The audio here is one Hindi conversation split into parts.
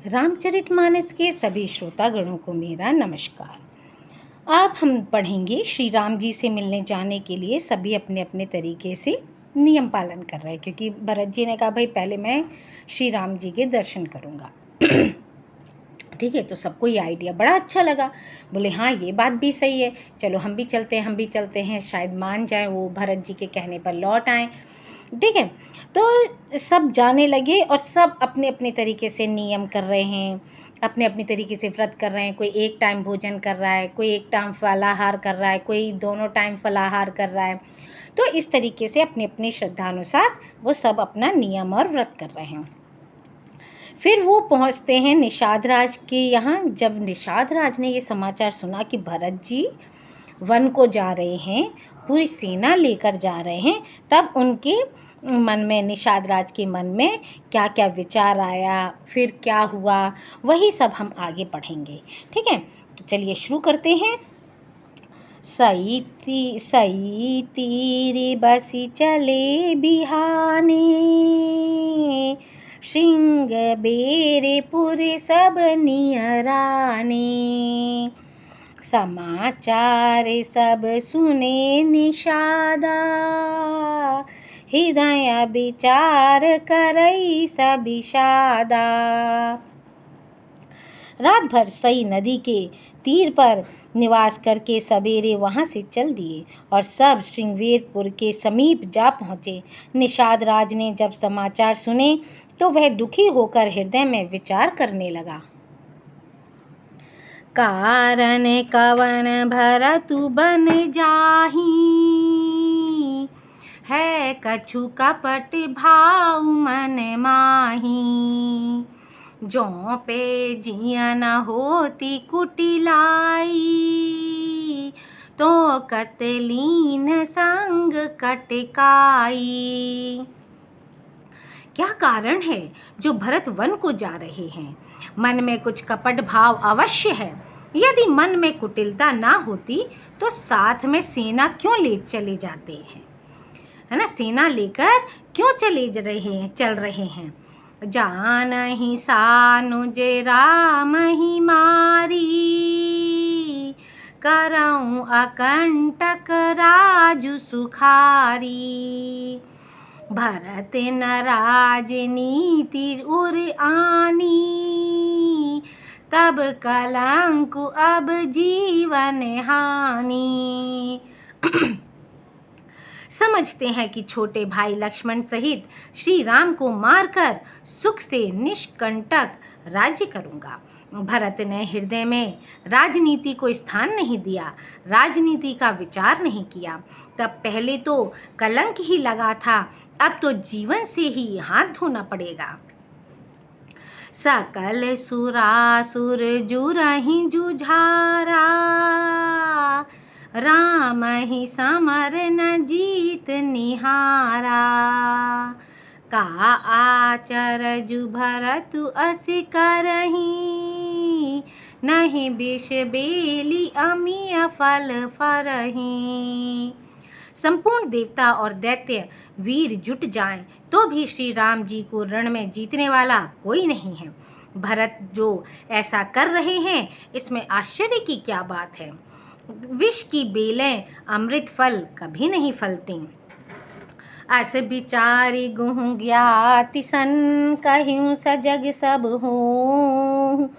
रामचरितमानस के सभी श्रोतागणों को मेरा नमस्कार। अब हम पढ़ेंगे श्री राम जी से मिलने जाने के लिए सभी अपने अपने तरीके से नियम पालन कर रहे हैं, क्योंकि भरत जी ने कहा भाई पहले मैं श्री राम जी के दर्शन करूँगा। ठीक है, तो सबको ये आइडिया बड़ा अच्छा लगा। बोले हाँ ये बात भी सही है, चलो हम भी चलते हैं, शायद मान जाएं, वो भरत जी के कहने पर लौट आएँ। ठीक है, तो सब जाने लगे और सब अपने अपने तरीके से नियम कर रहे हैं, अपने अपने तरीके से व्रत कर रहे हैं। कोई एक टाइम भोजन कर रहा है, कोई एक टाइम फलाहार कर रहा है, कोई दोनों टाइम फलाहार कर रहा है। तो इस तरीके से अपनी अपनी श्रद्धानुसार वो सब अपना नियम और व्रत कर रहे हैं। फिर वो पहुंचते हैं निषाद राज के यहाँ। जब निषाद राज ने ये समाचार सुना कि भरत जी वन को जा रहे हैं, पूरी सेना लेकर जा रहे हैं, तब उनके मन में, निषाद राज के मन में क्या क्या विचार आया, फिर क्या हुआ, वही सब हम आगे पढ़ेंगे। ठीक है, तो चलिए शुरू करते हैं। सई तीरी बसी चले बिहाने, श्रृंग बेरेपुर सब नियराने, समाचार सब सुने निषादा, हृदय विचार करई सब विषादा। रात भर सई नदी के तीर पर निवास करके सवेरे वहाँ से चल दिए और सब श्रृंगवेरपुर के समीप जा पहुँचे। निषाद राज ने जब समाचार सुने तो वह दुखी होकर हृदय में विचार करने लगा। कारण कवन भरतु बन जाही, है कछु कपट भाव मन माही, जो पे जियन होती कुटिलाई, तो कतलीन संग कटकाई। क्या कारण है जो भरत वन को जा रहे हैं? मन में कुछ कपट भाव अवश्य है। यदि मन में कुटिलता ना होती तो साथ में सेना क्यों ले चले जाते हैं, है ना? सेना लेकर क्यों चल रहे हैं? जान ही सानुज राम ही मारी, करऊं अकंटक राजु सुखारी, भरत न राजनीति उर आनी, तब कलंक अब जीवन हानि। समझते हैं कि छोटे भाई लक्ष्मण सहित श्री राम को मारकर सुख से निष्कंटक राज्य करूंगा। भरत ने हृदय में राजनीति को स्थान नहीं दिया, राजनीति का विचार नहीं किया। तब पहले तो कलंक ही लगा था, अब तो जीवन से ही हाथ धोना पड़ेगा। सकल सुरासुर जुरहि जुझारा, राम ही समर न जीत निहारा, का आचरजु भरतु असि करही, नहीं विष बेली अमिय फल फरही। संपूर्ण देवता और दैत्य वीर जुट जाएं तो भी श्री राम जी को रण में जीतने वाला कोई नहीं है। भरत जो ऐसा कर रहे हैं इसमें आश्चर्य की क्या बात है? विष की बेलें अमृत फल कभी नहीं फलती। अस विचारी गुहु ज्ञाति सन, कहियूं सजग सब हो,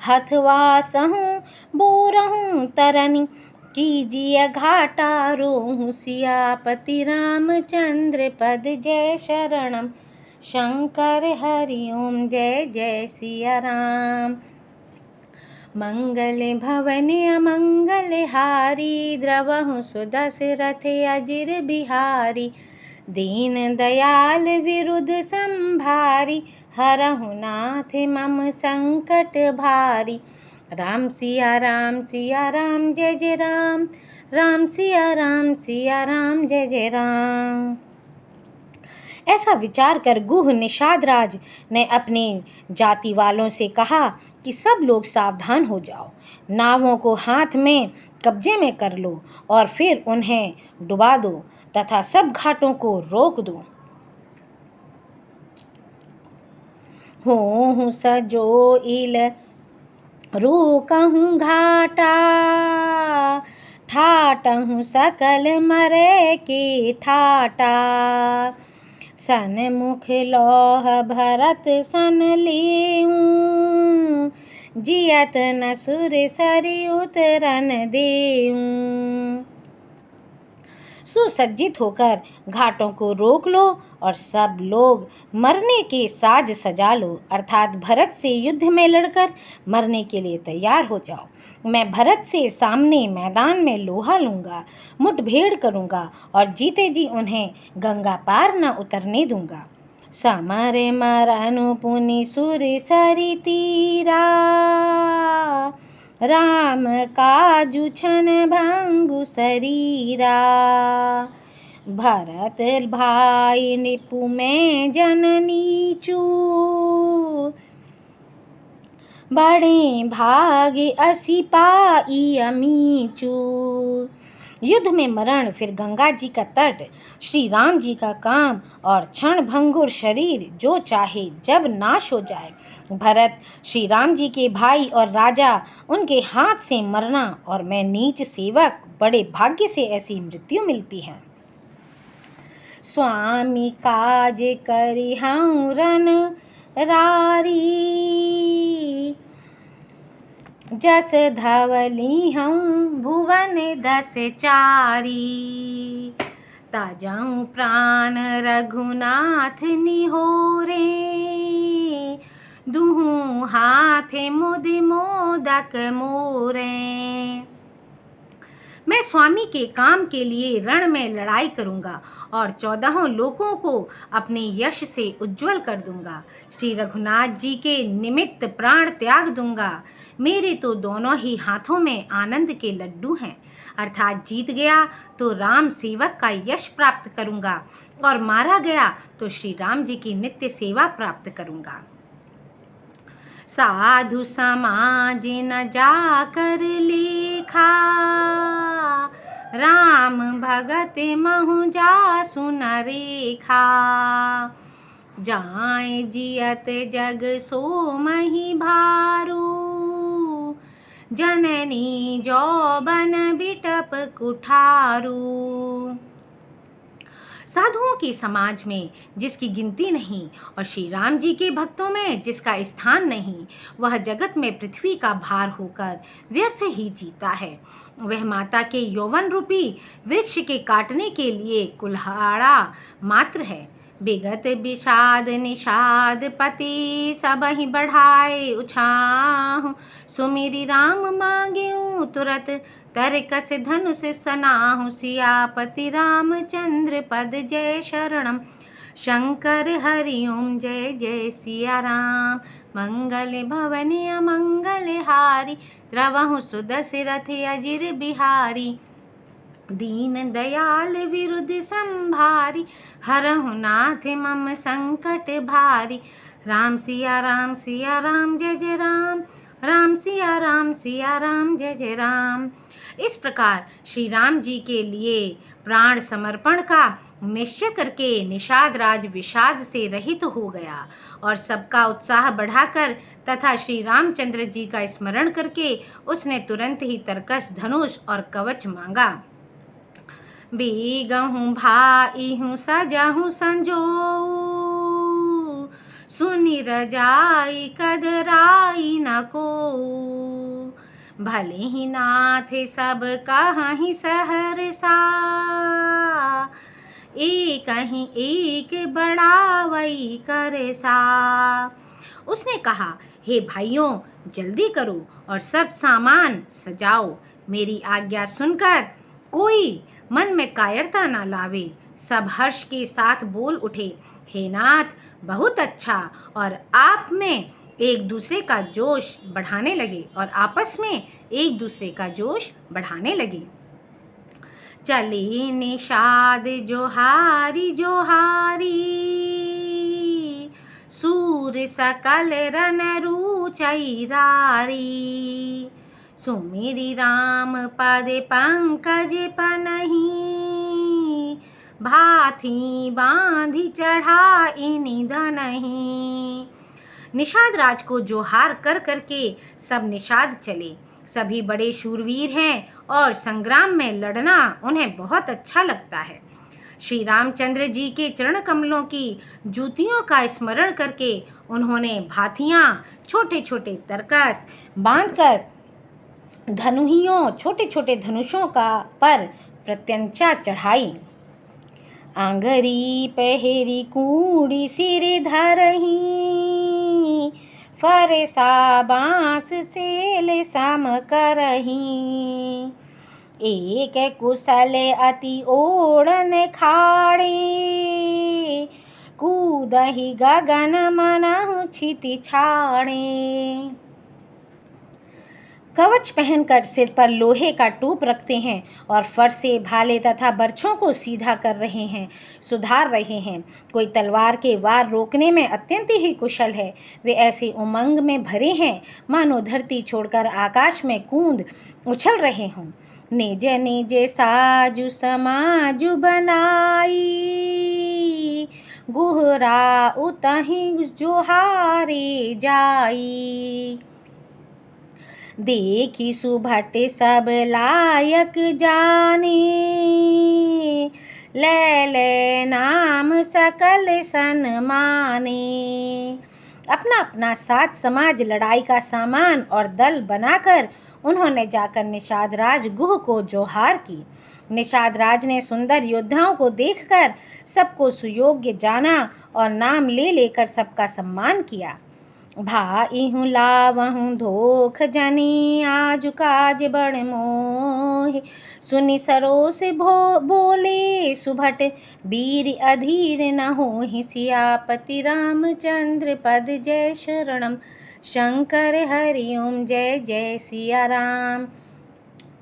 हथवा सहूं बोरहूं तरनी, कीजिए घाटा रोहूं सियापति रामचंद्र पद जय शरणम, शंकर हरिओम जय जय सिया राम। मंगल भवन अमंगल हारी, द्रवहु सुदशरथ अजिर बिहारी, दीन दयाल विरुद्ध संभारी, हरहु नाथ मम संकट भारी। राम सिया राम जय जय राम, राम सिया राम जय जय राम। ऐसा विचार कर गुह निषाद राज ने अपने जाति वालों से कहा कि सब लोग सावधान हो जाओ, नावों को हाथ में कब्जे में कर लो और फिर उन्हें डुबा दो तथा सब घाटों को रोक दो। हो सजोइल रोकहूँ घाटा, ठाटहूँ सकल मरे के ठाटा। सन्मुख लौह भरत सन लेऊँ, जियत न सुर सरि उतरन देऊँ। सुसज्जित होकर घाटों को रोक लो और सब लोग मरने के साज सजा लो, अर्थात भरत से युद्ध में लड़कर मरने के लिए तैयार हो जाओ। मैं भरत से सामने मैदान में लोहा लूँगा, मुठभेड़ करूँगा और जीते जी उन्हें गंगा पार न उतरने दूँगा। समर मरनु पुनि सुर सरि तीरा, राम काजु छन भंगु शरीरा। भरत भाई निपु में जननीचू, बड़े भागे असी पाई अमीचू। युद्ध में मरण, फिर गंगा जी का तट, श्री राम जी का काम और क्षण भंगुर शरीर, जो चाहे जब नाश हो जाए। भरत श्री राम जी के भाई और राजा, उनके हाथ से मरना और मैं नीच सेवक, बड़े भाग्य से ऐसी मृत्यु मिलती है। स्वामी काज करी हूँ रन रारी, जस धवली हूँ भुवन 10 चारी। ताजाऊँ प्राण रघुनाथ निहोरे, दुहूँ हाथे मुदि मोदक मोरे। मैं स्वामी के काम के लिए रण में लड़ाई करूँगा और 14 लोकों को अपने यश से उज्जवल कर दूंगा। श्री रघुनाथ जी के निमित्त प्राण त्याग दूंगा। मेरे तो दोनों ही हाथों में आनंद के लड्डू हैं, अर्थात जीत गया तो राम सेवक का यश प्राप्त करूंगा और मारा गया तो श्री राम जी की नित्य सेवा प्राप्त करूंगा। साधु समाज न जाकर लेखा, राम भगत महु जासु न रेखा। जाए जियत जग सो मही भारू, जननी जौबन बिटप कुठारू। साधुओं के समाज में जिसकी गिनती नहीं और श्री राम जी के भक्तों में जिसका स्थान नहीं, वह जगत में पृथ्वी का भार होकर व्यर्थ ही जीता है। वह माता के यौवन रूपी वृक्ष के काटने के लिए कुल्हाड़ा मात्र है। बेगत विषाद निषाद पति, सबहि बढ़ाए उछाहु। सुमिरि राम मांग्यूं तुरत, तरकस धनुष सनाहु। सियापति रामचंद्र पद जय शरणम, शंकर हरि ओम जय जय सिया राम। मंगल भवन अमंगल हारी, द्रवहु सुदशरथ अजिर बिहारी। दीन दयाल विरुद्ध संभारी, हरहु नाथ मम संकट भारी। राम सिया राम जय जय राम, राम सिया राम जय जय राम। इस प्रकार श्री राम जी के लिए प्राण समर्पण का निश्चय करके निषाद राज विषाद से रहित हो गया और सबका उत्साह बढ़ाकर तथा श्री रामचंद्र जी का स्मरण करके उसने तुरंत ही तरकस धनुष और कवच मांगा। बीगहूँ भाई हूँ सजाहूँ संजोऊ, सुनि रजाई कदराई न कोऊ। भले ही नाथ सब कहीं सहरसा, एक ही एक बढ़ावई करसा। उसने कहा, हे भाइयों, जल्दी करो और सब सामान सजाओ। मेरी आज्ञा सुनकर कोई मन में कायरता न लावे। सब हर्ष के साथ बोल उठे, हे नाथ, बहुत अच्छा। और आप में एक दूसरे का जोश बढ़ाने लगे और आपस में एक दूसरे का जोश बढ़ाने लगे। चली निषाद जोहारी जोहारी, सूर सकल रन रुचई रारी। सुमिरि राम पद पंकज पनहि, भाथी बांधि चढ़ाई निधनहि। निषाद राज को जोहार कर करके सब निषाद चले। सभी बड़े शूरवीर हैं और संग्राम में लड़ना उन्हें बहुत अच्छा लगता है। श्री रामचंद्र जी के चरण कमलों की जूतियों का स्मरण करके उन्होंने भातियां, छोटे छोटे तरकस बांधकर धनुहियों, छोटे छोटे धनुषों का पर प्रत्यंचा चढ़ाई। आंगरी पहेरी कूड़ी सिर धरही, फरसा बांस सेल सम करही। एक कुशल अति ओढ़न खाड़े, कूदहि गगन मनहु क्षिति छाड़े। कवच पहनकर सिर पर लोहे का टोप रखते हैं और फर से भाले तथा बर्छों को सीधा कर रहे हैं, सुधार रहे हैं। कोई तलवार के वार रोकने में अत्यंत ही कुशल है। वे ऐसे उमंग में भरे हैं मानो धरती छोड़कर आकाश में कूद उछल रहे हों। निज निज साजु समाजु बनाई, गुहरा उतहि जोहारे जाई। देखी सुभट सब लायक जाने, ले नाम सकल सन्माने। अपना अपना साथ समाज लड़ाई का सामान और दल बनाकर उन्होंने जाकर निषाद राज गुह को जोहार की। निषाद राज ने सुंदर योद्धाओं को देखकर सबको सुयोग्य जाना और नाम ले लेकर सबका सम्मान किया। भाई लावहूँ धोख जनी, आज काज बड़ मोह। सुनि सरोस बोले सुभट, वीर अधीर न होहि। सियापति रामचंद्र पद जय शरणम, शंकर हरि ओम जय जय सिया राम।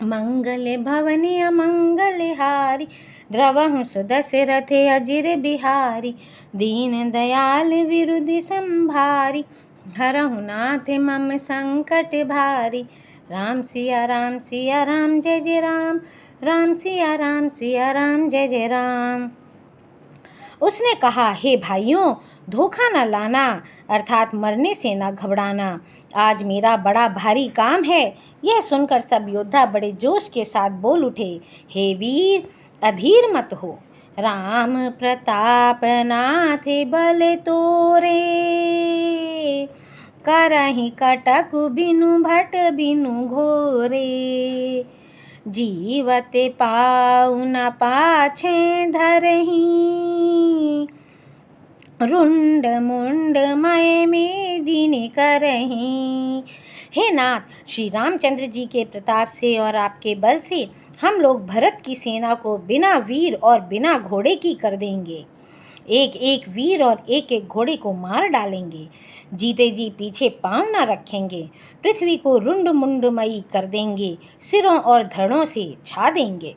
मंगल भवन अमंगल हारी, द्रवहु सुदशरथ अजिर बिहारी। दीन दयाल विरुद्ध संभारी, हरहु नाथ मम संकट भारी। राम सिया राम जय जय राम, राम सिया राम जय जय राम। उसने कहा, हे भाइयों, धोखा न लाना, अर्थात मरने से न घबराना। आज मेरा बड़ा भारी काम है। यह सुनकर सब योद्धा बड़े जोश के साथ बोल उठे, हे वीर, अधीर मत हो। राम प्रताप नाथ बल तोरे, करहि कटक बिनु भट बिनु घोरे। जीवत पाउ न पाछे धरही, रुंड मुंड मय में दिन करही। हे नाथ, श्री रामचंद्र जी के प्रताप से और आपके बल से हम लोग भरत की सेना को बिना वीर और बिना घोड़े की कर देंगे। एक एक वीर और एक एक घोड़े को मार डालेंगे। जीते जी पीछे पांव न रखेंगे। पृथ्वी को रुंड मुंडमयी कर देंगे, सिरों और धड़ों से छा देंगे।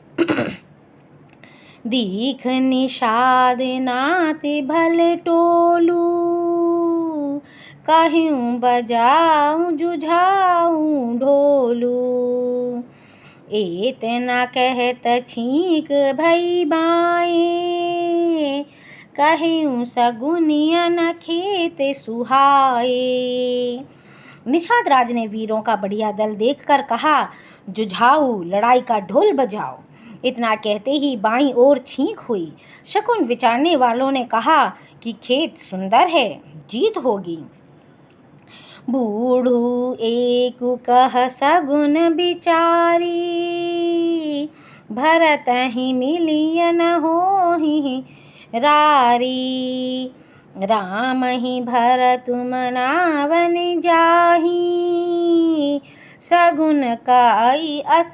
दीख निषाद नाथ भल टोलू, कहूँ बजाऊँ जुझाऊँ ढोलू। एतना कहत छींक भई बाएं, कहूँ सगुनियन खेत सुहाए। निषाद राज ने वीरों का बढ़िया दल देखकर कहा, जुझाऊ, लड़ाई का ढोल बजाओ। इतना कहते ही बाईं ओर छींक हुई। शकुन विचारने वालों ने कहा कि खेत सुंदर है, जीत होगी। बूढ़ू एक कह सगुन बिचारी, भरत ही मिलियन होहि रारी। राम ही भरत मनावन जाही, सगुन काई अस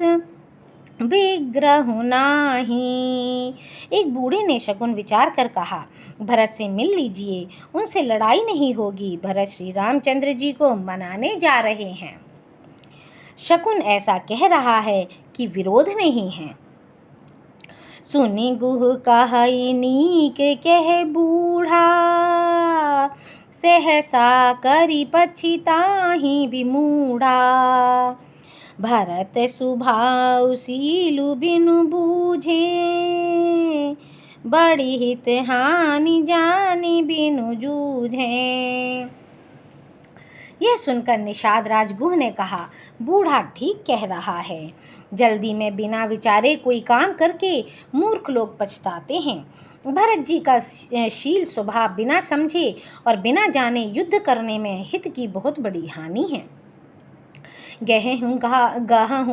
विग्रह नाही। एक बूढ़े ने शकुन विचार कर कहा, भरत से मिल लीजिए, उनसे लड़ाई नहीं होगी। भरत श्री रामचंद्र जी को मनाने जा रहे हैं। शकुन ऐसा कह रहा है कि विरोध नहीं है। सुनि गुह कहई नीक कह बूढ़ा, सहसा करी पछिताहि विमूढ़ा। भरत सुभाउ सीलु बिनु बूझे, बड़ी हित हानि जानि बिनु जूझे। यह सुनकर निषाद राजगुह ने कहा, बूढ़ा ठीक कह रहा है। जल्दी में बिना विचारे कोई काम करके मूर्ख लोग पछताते हैं। भरत जी का शील स्वभाव बिना समझे और बिना जाने युद्ध करने में हित की बहुत बड़ी हानि है। गहूँ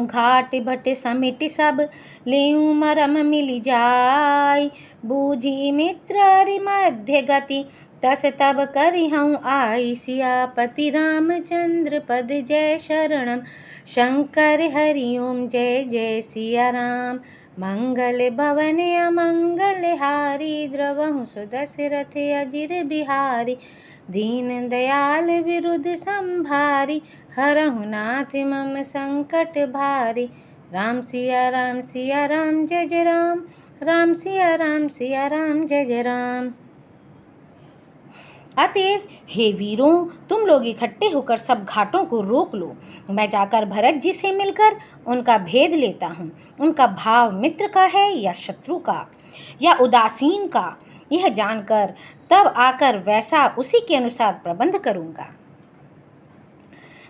घाट भट समिट सब, लेऊँ मरम मिल जाय। बूझी मित्र मध्य गति, तस तब करिहूँ आई। सियापति रामचंद्र पद जय शरणम, शंकर हरि ओम जय जय सिया राम। मंगल भवन अमंगल हारी, द्रवहु सुदशरथ अजिर बिहारी। दीन दयाल विरुद्ध संभारी, हरहु नाथ मम संकट भारी। राम सिया राम जय जय राम, राम सिया राम जय जय राम। अतएव हे वीरों, तुम लोग इकट्ठे होकर सब घाटों को रोक लो। मैं जाकर भरत जी से मिलकर उनका भेद लेता हूँ। उनका भाव मित्र का है या शत्रु का या उदासीन का, यह जानकर तब आकर वैसा उसी के अनुसार प्रबंध करूँगा।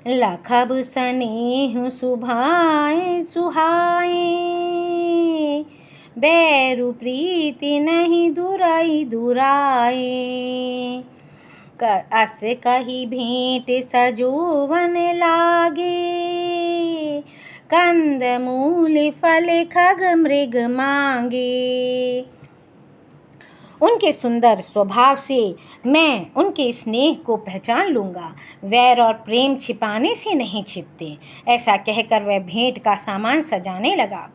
लखब स्नेह सुभाए सुहाए, बैरु प्रीति नहीं दुराई दुराए। अस कही भेंट सजोवन लागे, कंद मूल फल खग मृग मांगे। उनके सुंदर स्वभाव से मैं उनके स्नेह को पहचान लूँगा। वैर और प्रेम छिपाने से नहीं छिपते। ऐसा कहकर वह भेंट का सामान सजाने लगा।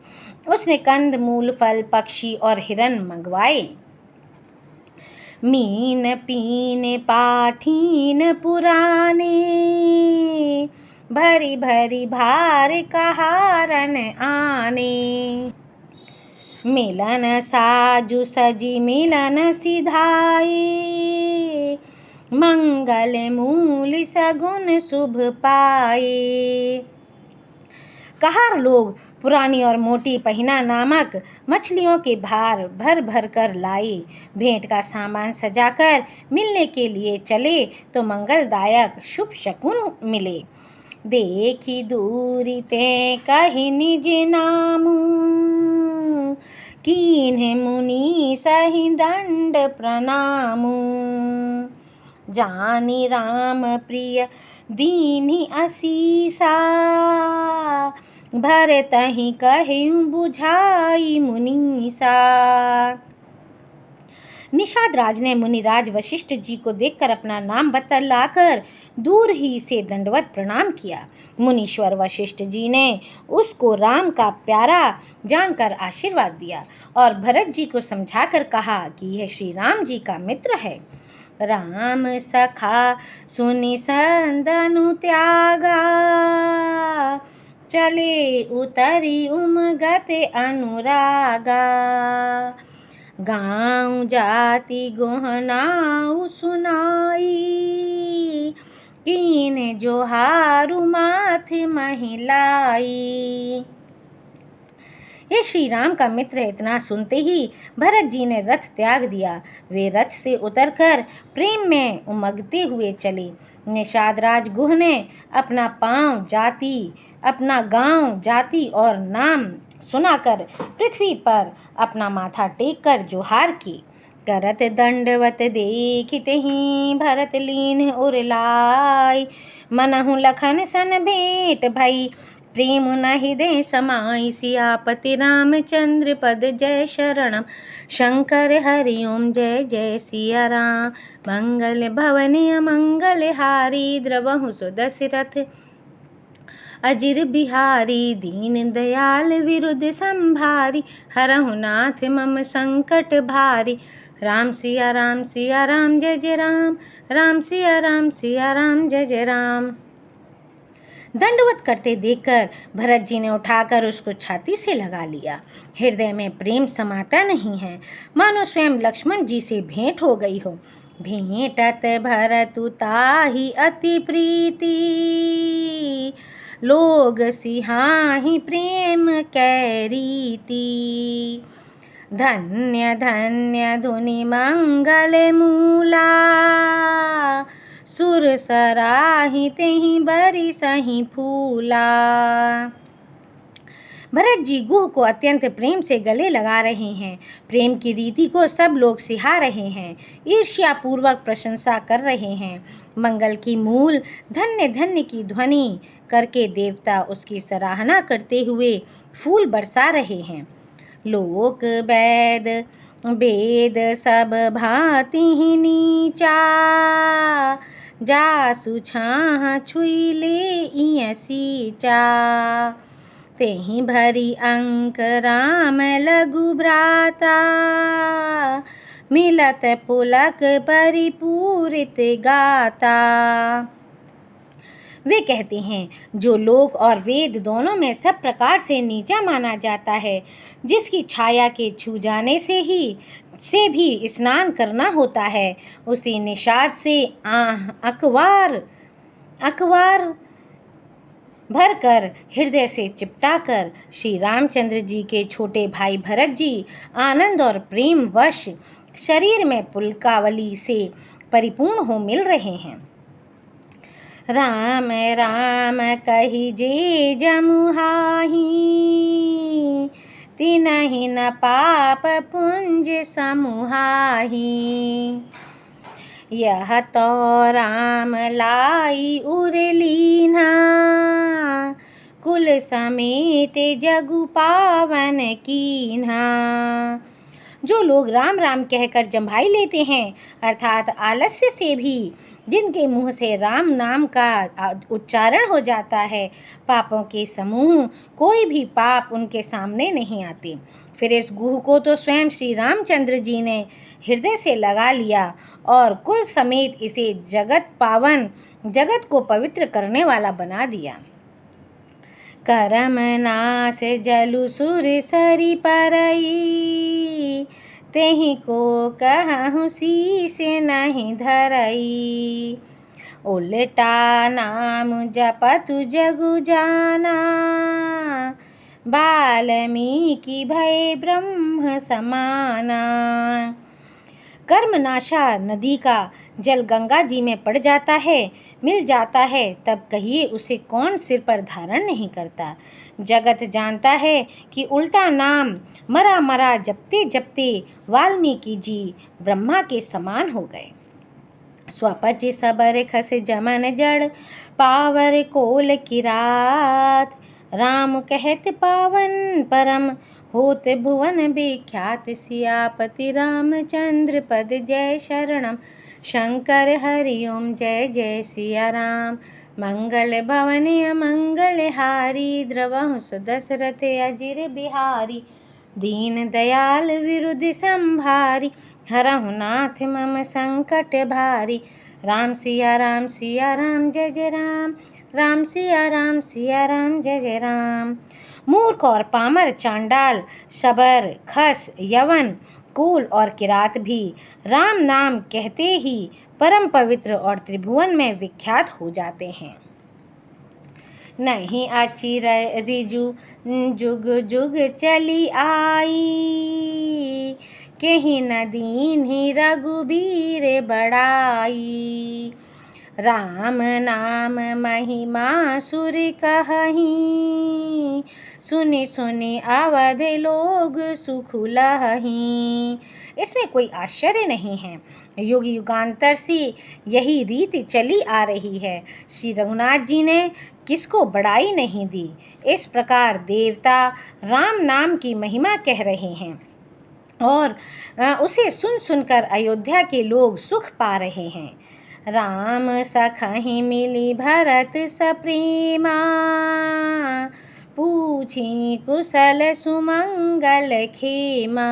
उसने कंद मूल फल पक्षी और हिरन मंगवाए। मीन पीन पाठीन पुराने, भरी भरी भार कहारन आने। मिलन साजु सजी मिलन सिधाए, मंगल मूल सगुन शुभ पाए। कहार लोग पुरानी और मोटी पहिना नामक मछलियों के भार भर भर कर लाए। भेंट का सामान सजाकर मिलने के लिए चले तो मंगलदायक शुभ शकुन मिले। देखी दूरी ते कही निज नामू, कीन्ह मुनि सही दंड प्रणामू। जानी राम प्रिय दीनी असीसा, भरतहि कहूँ बुझाई मुनीसा। निषाद राज ने मुनिराज वशिष्ठ जी को देखकर अपना नाम बतलाकर दूर ही से दंडवत प्रणाम किया। मुनीश्वर वशिष्ठ जी ने उसको राम का प्यारा जानकर आशीर्वाद दिया और भरत जी को समझाकर कहा कि यह श्री राम जी का मित्र है। राम सखा सुनि संदनु त्यागा, चले उतरी उमगत अनुरागा। गाँव जाति गोहनाऊ सुनाई, कीन जोहारु माथ महिलाई। ये श्री राम का मित्र इतना सुनते ही भरत जी ने रथ त्याग दिया। वे रथ से उतरकर प्रेम में उमगते हुए चले। निषाद राजगुह ने अपना गांव जाति और नाम सुनाकर पृथ्वी पर अपना माथा टेक कर जोहार की। करत दंडवत देखते ही भरत लीन उरलाई, मनहु लखन सन भेंट भई, प्रेम न हृदय समाई। सियापति रामचंद्र पद जय शरणम, शंकर हरि ओम जय जय सिया राम। मंगल भवन अमंगल हारी, द्रवहु सुदशरथ अजिर बिहारी। दीन दयाल विरुद्ध संभारी, हरहु नाथ मम संकट भारी। राम सिया राम जय जय राम, राम सिया राम जय जय राम। दंडवत करते देखकर भरत जी ने उठाकर उसको छाती से लगा लिया। हृदय में प्रेम समाता नहीं है, मानो स्वयं लक्ष्मण जी से भेंट हो गई हो। भेंटत भरतु ताहि अति प्रीति, लोग सिहाहि प्रेम कै रीति। धन्य धन्य धुनि मंगल मूला, सुर सराही तेहि बरी सही फूला। भरत जी गुह को अत्यंत प्रेम से गले लगा रहे हैं। प्रेम की रीति को सब लोग सिहा रहे हैं, ईर्ष्या पूर्वक प्रशंसा कर रहे हैं। मंगल की मूल धन्य धन्य की ध्वनि करके देवता उसकी सराहना करते हुए फूल बरसा रहे हैं। लोक वेद वेद सब भांति ही नीचा, जासु छाह छुई ले इय सीचा। तेहि भरी अंक राम लघु भ्राता, मिलत पुलक परिपूरित गाता। वे कहते हैं, जो लोक और वेद दोनों में सब प्रकार से नीचा माना जाता है, जिसकी छाया के छू जाने से भी स्नान करना होता है, उसी निषाद से अखबार भरकर हृदय से चिपटाकर श्री रामचंद्र जी के छोटे भाई भरत जी आनंद और प्रेम वश शरीर में पुलकावली से परिपूर्ण हो मिल रहे हैं। राम राम कही जे जमुहाही, तिनहि न पाप पुंज समुहाही। यह तो राम लाई उरलीना, कुल समेत जगु पावन कीन्हा। जो लोग राम राम कहकर जम्भाई लेते हैं, अर्थात आलस्य से भी जिनके मुँह से राम नाम का उच्चारण हो जाता है, पापों के समूह कोई भी पाप उनके सामने नहीं आते। फिर इस गुह को तो स्वयं श्री रामचंद्र जी ने हृदय से लगा लिया और कुल समेत इसे जगत को पवित्र करने वाला बना दिया। करम नाश जलु सुर सरी परई, तेहि को कहूँ शीस नहीं धरई। उल्टा नाम जपतु जगु जाना, वाल्मीकि भय ब्रह्म समाना। कर्मनाशा नदी का जल गंगा जी में पड़ जाता है, मिल जाता है, तब कहिए उसे कौन सिर पर धारण नहीं करता। जगत जानता है कि उल्टा नाम मरा मरा जपते जपते वाल्मीकि जी ब्रह्मा के समान हो गए। स्वपच सबर खस जमन जड़, पावर कोल किरात। राम कहत पावन परम, होत भुवन विख्यात। सियापति रामचंद्र पद जय शरणम, शंकर हरि ओम जय जय सिया राम। मंगल भवन अमंगल हारी, द्रवहु सुदशरथ अजिर बिहारी। दीन दयाल विरुद्ध संभारी, हरहु नाथ मम संकट भारी। राम सिया राम जय जय राम, राम सिया राम जय जय राम। मूर्ख और पामर, चांडाल, शबर, खस, यवन, कूल और किरात भी राम नाम कहते ही परम पवित्र और त्रिभुवन में विख्यात हो जाते हैं। नहीं अच्छी रिजु जुग जुग चली आई, केहि न दीन्हि रघुबीर बड़ाई। राम नाम महिमा सुर कहहीं, सुनि सुनि अवध लोग सुख लहहीं। इसमें कोई आश्चर्य नहीं है, युग युगांतर से यही रीति चली आ रही है। श्री रघुनाथ जी ने किसको बड़ाई नहीं दी। इस प्रकार देवता राम नाम की महिमा कह रहे हैं और उसे सुन सुनकर अयोध्या के लोग सुख पा रहे हैं। राम सखहि मिली भरत सप्रेमा, पूछी कुशल सुमंगल खेमा।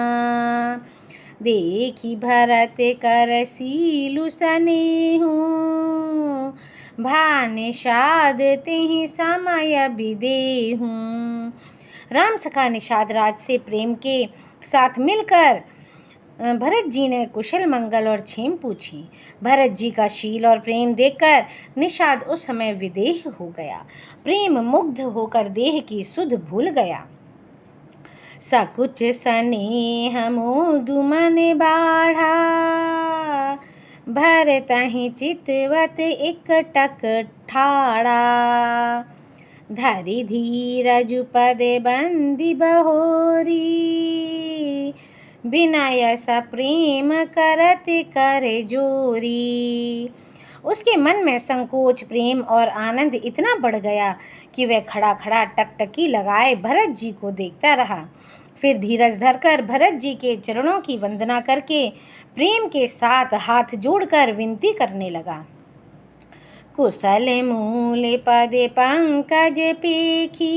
देखी भरत कर सीलु सनेहु, भा निषाद तिहि समय बिदेहु। राम सखा निषाद राज से प्रेम के साथ मिलकर भरत जी ने कुशल मंगल और क्षेम पूछी। भरत जी का शील और प्रेम देखकर निषाद उस समय विदेह हो गया, प्रेम मुग्ध होकर देह की सुध भूल गया। सकुच स्नेह मोदु मन बाढ़ा, भरतहि चितवत एकटक ठाड़ा। धरि धीरज पद बंदी बहोरी, विनय सप्रेम करत कर जोरी। उसके मन में संकोच, प्रेम और आनंद इतना बढ़ गया कि वह खड़ा खड़ा टकटकी लगाए भरत जी को देखता रहा। फिर धीरज धरकर भरत जी के चरणों की वंदना करके प्रेम के साथ हाथ जोड़कर विनती करने लगा। कुशल मूल पद पंकज पेखी,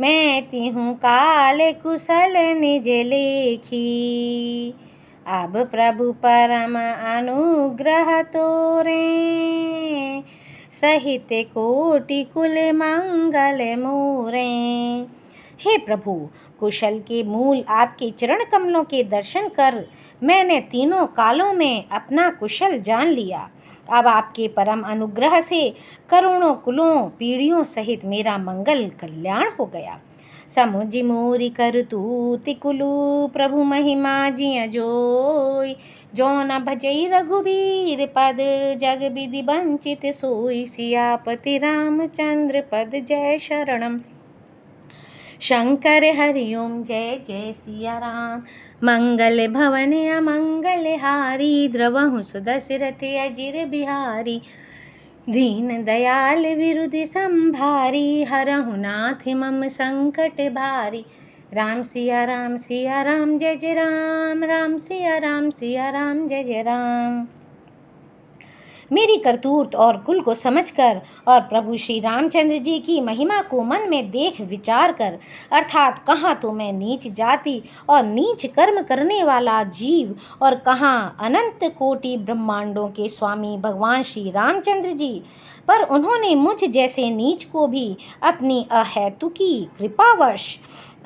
मैं तिहूँ काल कुशल निज लेखी। अब प्रभु परम अनुग्रह तोरे, सहित कोटि कुल मंगल मोरे। हे प्रभु, कुशल के मूल आपके चरण कमलों के दर्शन कर मैंने तीनों कालों में अपना कुशल जान लिया। अब आपके परम अनुग्रह से करोड़ों कुलों पीढ़ियों सहित मेरा मंगल कल्याण हो गया। समुझ मोरि करतूति कुलु, प्रभु महिमा जिय जोई। जो न भजई रघुबीर पद, जग विधि वंचित सोई। सियापति रामचंद्र पद जय शरणम। शंकर हरिओम जय जय सिया राम। मंगल भवन अमंगल हारी, द्रवहु सुदशरथ अजिर बिहारी। दीन दयाल विरुद्ध संभारी, हरहु नाथ मम संकट भारी। राम सिया राम जय जय राम, राम सिया राम जय जय राम। मेरी करतूत और कुल को समझकर और प्रभु श्री रामचंद्र जी की महिमा को मन में देख विचार कर, अर्थात कहाँ तो मैं नीच जाति और नीच कर्म करने वाला जीव और कहाँ अनंत कोटि ब्रह्मांडों के स्वामी भगवान श्री रामचंद्र जी, पर उन्होंने मुझ जैसे नीच को भी अपनी अहेतुकी कृपावश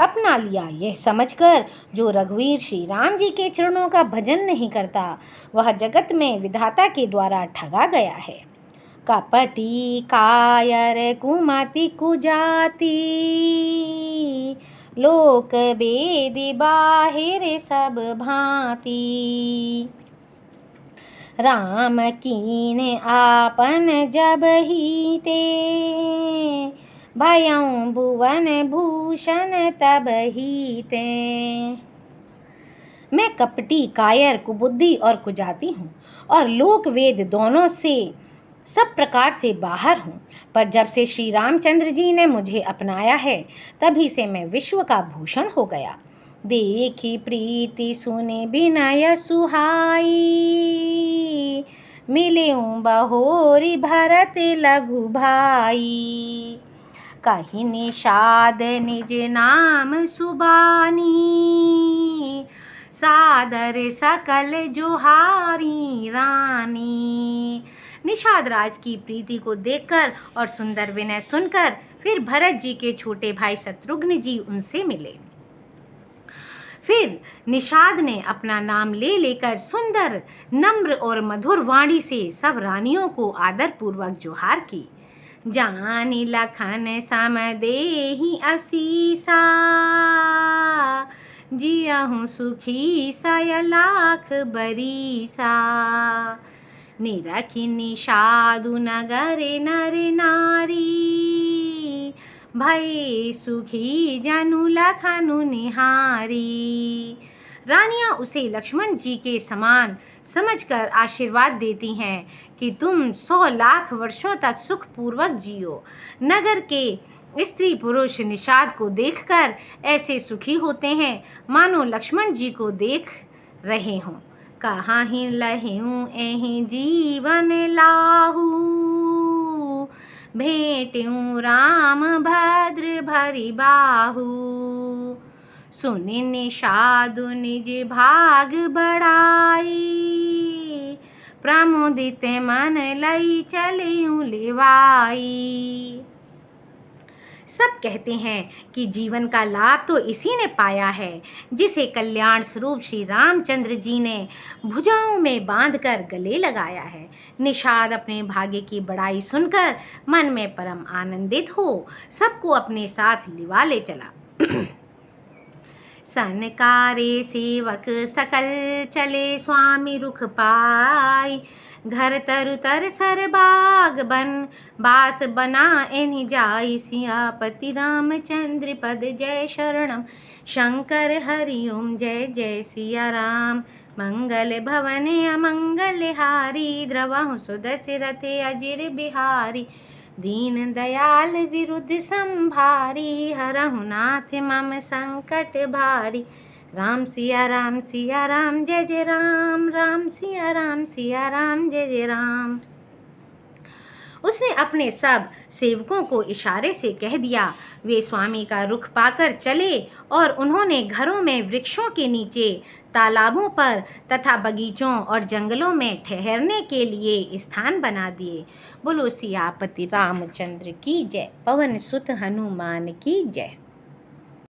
अपना लिया। यह समझकर जो रघुवीर श्री राम जी के चरणों का भजन नहीं करता, वह जगत में विधाता के द्वारा ठगा गया है। कपटी कायर कुमति कुजाति, लोक बेदि बाहिर सब भांति। राम कीने आपन जब ही ते, भयउ भुवन भूषण तब ही ते। मैं कपटी, कायर, कुबुद्धि और कुजाती हूँ और लोक वेद दोनों से सब प्रकार से बाहर हूँ, पर जब से श्री रामचंद्र जी ने मुझे अपनाया है तभी से मैं विश्व का भूषण हो गया। देखी प्रीति सुने विनय सुहाई, मिलेऊँ बहोरी भरत लघु भाई। कहीं निषाद निज नाम सुबानी, सादर सकल जोहारी रानी। निषाद राज की प्रीति को देखकर और सुंदर विनय सुनकर फिर भरत जी के छोटे भाई शत्रुघ्न जी उनसे मिले। फिर निषाद ने अपना नाम ले लेकर सुंदर, नम्र और मधुर वाणी से सब रानियों को आदर पूर्वक जोहार की। जानी लखन सम देहि असीसा, जियहु सुखी सय लाख बरीसा। निरखि निषादु नगर नर नारी, भय सुखी जनु लखनु निहारी। रानियां उसे लक्ष्मण जी के समान समझकर आशीर्वाद देती हैं कि तुम 100 लाख वर्षों तक सुखपूर्वक जियो। नगर के स्त्री पुरुष निषाद को देखकर ऐसे सुखी होते हैं मानो लक्ष्मण जी को देख रहे हों। कहाँ ही लहिऊँ एहि जीवन लाहू, भेट्यूँ राम भद्र भरी बाहू। सुनि निषादु निज भाग बढ़ाई, प्रमोदित मन लई चलियूँ लेवाई। सब कहते हैं कि जीवन का लाभ तो इसी ने पाया है जिसे कल्याण स्वरूप श्री रामचंद्र जी ने भुजाओं में बांधकर गले लगाया है। निषाद अपने भाग्य की बड़ाई सुनकर मन में परम आनंदित हो सबको अपने साथ लिवा ले चला। सनकारे सेवक सकल चले स्वामी रुख पाई। घर तरु तर सर बाग बन बास बना एनि जाई। सियापति रामचंद्र पद जय शरणम शंकर हरिओम जय जय सिया राम। मंगल भवन अमंगल हारी द्रवहु सुदशरथ अजिर बिहारी। दीन दयाल विरुद्ध संभारी हरहु नाथ मम संकट भारी। राम सिया राम जय जय राम। राम सिया राम जय जय राम। उसने अपने सब सेवकों को इशारे से कह दिया। वे स्वामी का रुख पाकर चले और उन्होंने घरों में, वृक्षों के नीचे, तालाबों पर तथा बगीचों और जंगलों में ठहरने के लिए स्थान बना दिए। बोलो सियापति रामचंद्र की जय। पवन सुत हनुमान की जय।